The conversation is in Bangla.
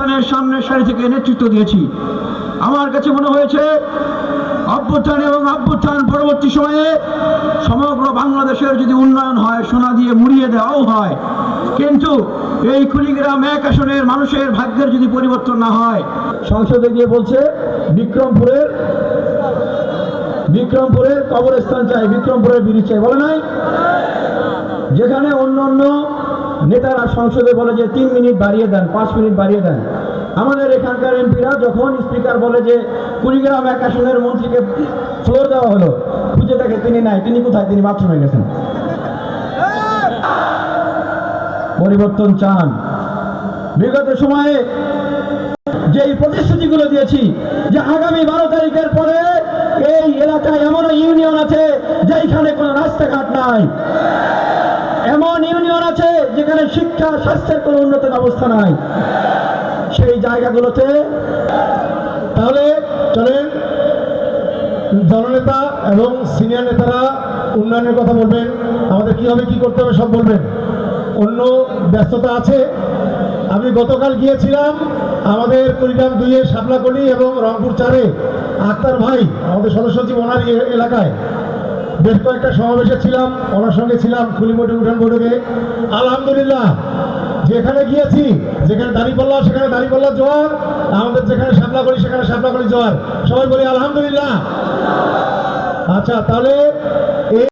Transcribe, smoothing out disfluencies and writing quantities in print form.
অভ্যুত্থানের সামনের সারি থেকে নেতৃত্ব দিয়েছি। আমার কাছে মনে হয়েছে অভ্যুত্থান এবং অভ্যুত্থান পরবর্তী সময়ে সমগ্র বাংলাদেশের যদি উন্নয়ন হয়, সোনা দিয়ে মুড়িয়ে দেওয়াও হয়, কিন্তু এই কুড়িগ্রাম এক আসনের মানুষের ভাগ্যের যদি পরিবর্তন না হয়, সংসদে গিয়ে বলছে বিক্রমপুরের কবরস্থান চাই, বিক্রমপুরের ব্রিজ চাই, বলে নাই? যেখানে অন্য অন্য নেতারা সংসদে বলে যে 3 মিনিট বাড়িয়ে দেন, 5 মিনিট বাড়িয়ে দেন, আমাদের এখানকার এমপিরা যখন স্পিকার বলে যে কুড়িগ্রাম এক আসনের মন্ত্রীকে ফ্লোর দেওয়া হলো, খুঁজে দেখে তিনি নাই, তিনি কোথায়? তিনি বাথরুমে গেছেন। পরিবর্তন চান? বিগত সময়ে যেই প্রতিশ্রুতিগুলো দিয়েছি যে আগামী 12 তারিখের পরে এই এলাকায় এমন ইউনিয়ন আছে যেখানে কোনো রাস্তাঘাট নাই, এমন ইউনিয়ন আছে যেখানে শিক্ষা স্বাস্থ্যের কোনো উন্নত ব্যবস্থা নাই, সেই জায়গাগুলোতে তাহলে চলেন দলনেতা এবং সিনিয়র নেতারা উন্নয়নের কথা বলবেন, আমাদের কি হবে কি করতে হবে সব বলবেন। অন্য ব্যস্ততা আছে। আমি গতকাল গিয়েছিলাম আমাদের কুড়িগ্রাম 2-এর শাপলাকলি এবং রংপুর 4-এ আক্তার ভাই আমাদের সদস্য সচিব ওনার এলাকায় বেশ কয়েকটা সমাবেশে ছিলাম, ওনার সঙ্গে ছিলাম খুলিমটি উঠান বৈঠকে। আলহামদুলিল্লাহ যেখানে গিয়েছি, যেখানে দাঁড়িপাল্লা সেখানে দাঁড়িপাল্লা জোয়ার, আমাদের যেখানে শাপলাকলি সেখানে শাপলাকলি জোয়ার, সবাই বলি আলহামদুলিল্লাহ। আচ্ছা, তাহলে